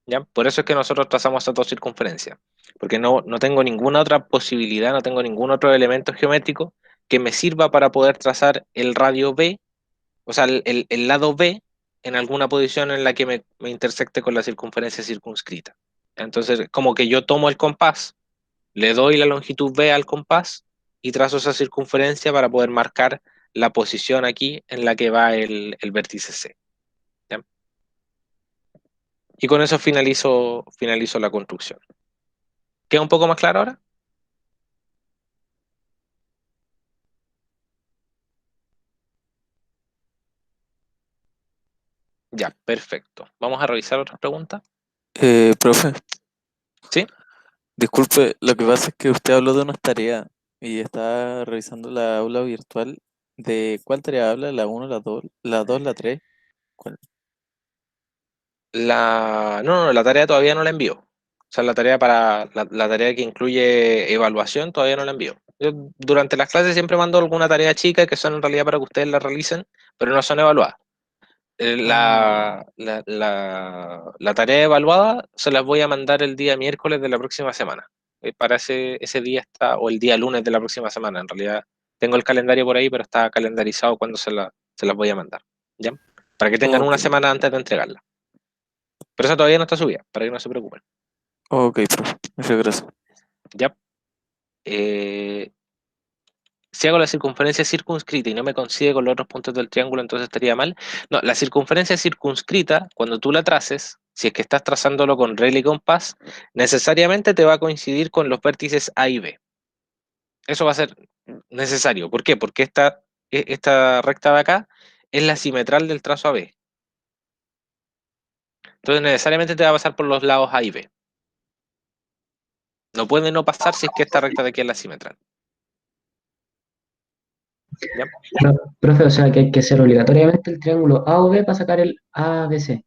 ¿Ya? Por eso es que nosotros trazamos estas dos circunferencias, porque no tengo ninguna otra posibilidad, no tengo ningún otro elemento geométrico que me sirva para poder trazar el radio B, o sea, el lado B en alguna posición en la que me intersecte con la circunferencia circunscrita. Entonces, como que yo tomo el compás, le doy la longitud B al compás y trazo esa circunferencia para poder marcar la posición aquí en la que va el vértice C. ¿Ya? Y con eso finalizo la construcción. ¿Queda un poco más claro ahora? Ya, perfecto. Vamos a revisar otras preguntas. Profe, ¿Sí? disculpe, lo que pasa es que usted habló de unas tareas y está revisando la aula virtual. ¿De cuál tarea habla? ¿La uno, la 2, la 2, la 3? ¿Cuál? No, la tarea todavía no la envío. O sea, la tarea que incluye evaluación todavía no la envío. Yo durante las clases siempre mando alguna tarea chica que son en realidad para que ustedes la realicen, pero no son evaluadas. La tarea evaluada se las voy a mandar el día miércoles de la próxima semana. Para ese día está, o el día lunes de la próxima semana. En realidad tengo el calendario por ahí, pero está calendarizado cuando se las voy a mandar. ¿Ya? Para que tengan Ok, una semana antes de entregarla. Pero esa todavía no está subida, para que no se preocupen. ok, profe, muchas gracias. ¿Ya? Eh, si hago la circunferencia circunscrita y no me coincide con los otros puntos del triángulo, entonces estaría mal. No, la circunferencia circunscrita, cuando tú la traces, si es que estás trazándolo con regla y compás, necesariamente te va a coincidir con los vértices A y B. Eso va a ser necesario. ¿Por qué? Porque esta recta de acá es la simetral del trazo AB. Entonces necesariamente te va a pasar por los lados A y B. No puede no pasar si es que esta recta de aquí es la simetral. ¿Ya? Claro, profe, o sea que hay que hacer obligatoriamente el triángulo A o B para sacar el ABC.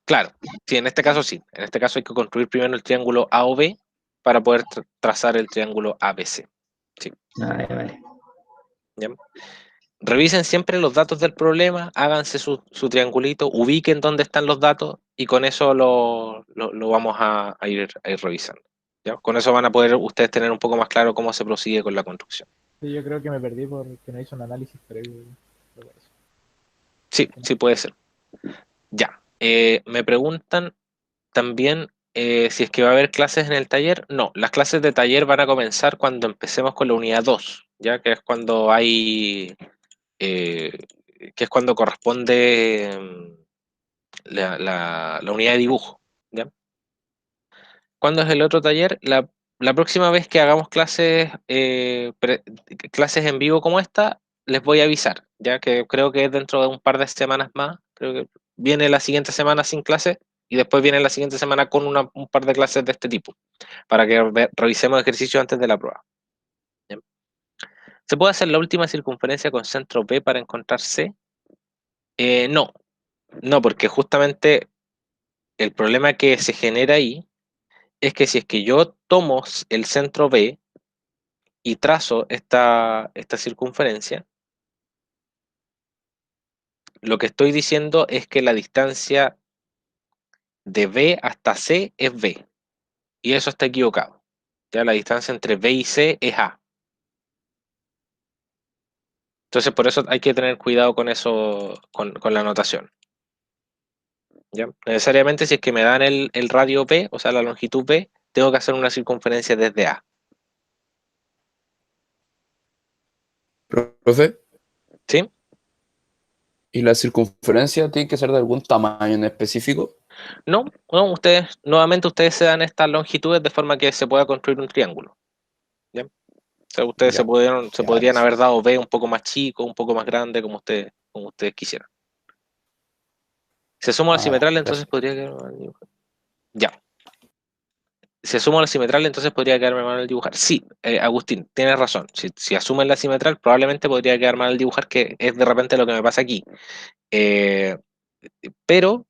Claro, sí, en este caso sí. En este caso hay que construir primero el triángulo AOB para poder trazar el triángulo ABC. Sí, Vale, vale. ¿ya? Revisen siempre los datos del problema, háganse su triangulito, ubiquen dónde están los datos y con eso lo vamos a ir revisando. ¿Ya? Con eso van a poder ustedes tener un poco más claro cómo se prosigue con la construcción. Sí, yo creo que me perdí porque no hice un análisis previo. Pero eso. Sí, sí puede ser. Ya. Me preguntan también, si es que va a haber clases en el taller. No, las clases de taller van a comenzar cuando empecemos con la unidad 2, ya que es cuando eh, que es cuando corresponde la unidad de dibujo, ¿ya? ¿Cuándo es el otro taller? La próxima vez que hagamos clases en vivo como esta, les voy a avisar, ya que creo que es dentro de un par de semanas más. Creo que viene la siguiente semana sin clases y después viene la siguiente semana con un par de clases de este tipo, para que revisemos ejercicios antes de la prueba. ¿Ya? ¿Se puede hacer la última circunferencia con centro B para encontrar C? No, no, porque justamente el problema que se genera ahí es que si es que yo tomo el centro B y trazo esta circunferencia, lo que estoy diciendo es que la distancia de B hasta C es B, y eso está equivocado. Ya la distancia entre B y C es A. Entonces, por eso hay que tener cuidado con eso, con la anotación. ¿Ya? Necesariamente, si es que me dan el radio B, o sea, la longitud B, tengo que hacer una circunferencia desde A. Profe, ¿Sí? ¿y la circunferencia tiene que ser de algún tamaño en específico? No, nuevamente ustedes se dan estas longitudes de forma que se pueda construir un triángulo. ¿Ya? O sea, ustedes Ya, se ya, podrían eso. haber dado B un poco más chico, un poco más grande, como ustedes quisieran. Si asumo la Ah, ya, simetral, entonces perfecto. podría quedarme mal dibujar. Ya. Si asumo la simetral, entonces podría quedarme mal al dibujar. Sí, Agustín, tienes razón. Si asumen la simetral, probablemente podría quedar mal al dibujar, que es de repente lo que me pasa aquí. Eh, pero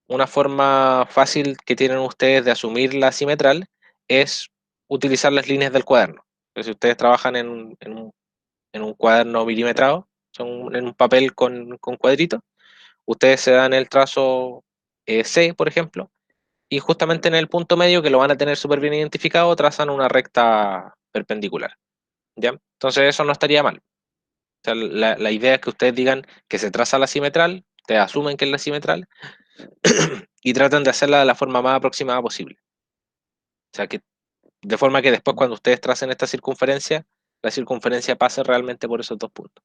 una forma fácil que tienen ustedes de asumir la simetral es utilizar las líneas del cuaderno. Entonces, si ustedes trabajan en un cuaderno milimetrado, en un papel con cuadritos, ustedes se dan el trazo C, por ejemplo, y justamente en el punto medio, que lo van a tener súper bien identificado, trazan una recta perpendicular. ¿Ya? Entonces eso no estaría mal. O sea, la idea es que ustedes digan que se traza la simetral, ustedes asumen que es la simetral, y tratan de hacerla de la forma más aproximada posible. O sea, que de forma que después cuando ustedes tracen esta circunferencia, la circunferencia pase realmente por esos dos puntos.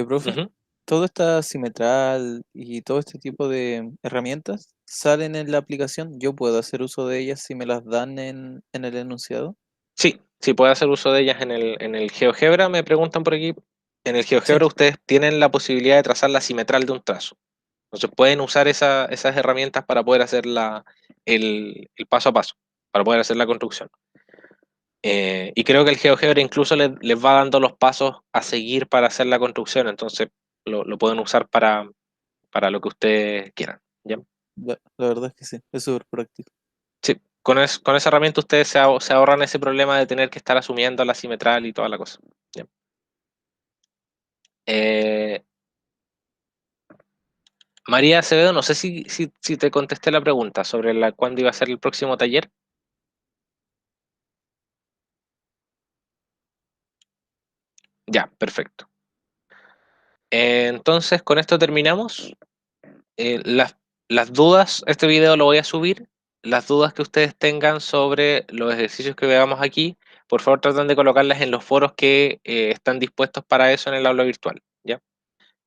Profe, Ujú. toda esta simetral y todo este tipo de herramientas salen en la aplicación. Yo puedo hacer uso de ellas si me las dan en el enunciado. Sí, sí puede hacer uso de ellas en el GeoGebra, me preguntan por aquí. En el Sí, GeoGebra ustedes tienen la posibilidad de trazar la simetral de un trazo. Entonces pueden usar esas herramientas para poder hacer el paso a paso, para poder hacer la construcción. Y creo que el GeoGebra incluso les va dando los pasos a seguir para hacer la construcción, entonces lo pueden usar para lo que ustedes quieran. ¿Ya? la verdad es que sí, es súper práctico. Sí, con esa herramienta ustedes se ahorran ese problema de tener que estar asumiendo la simetral y toda la cosa. ¿Ya? Eh, María Acevedo, no sé si te contesté la pregunta sobre cuándo iba a ser el próximo taller. Ya, perfecto. Entonces, con esto terminamos. Las dudas, este video lo voy a subir. Las dudas que ustedes tengan sobre los ejercicios que veamos aquí, por favor traten de colocarlas en los foros que están dispuestos para eso en el aula virtual, ¿ya?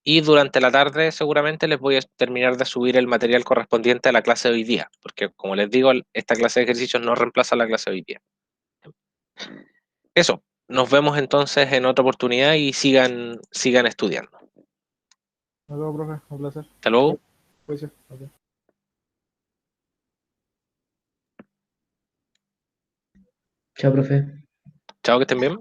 Y durante la tarde seguramente les voy a terminar de subir el material correspondiente a la clase de hoy día, porque como les digo, esta clase de ejercicios no reemplaza la clase de hoy día. Eso, nos vemos entonces en otra oportunidad y sigan estudiando. Nos vemos, profe, un placer. Hasta luego. Juicio. Ok. Chao, profe. Chao, que estén bien.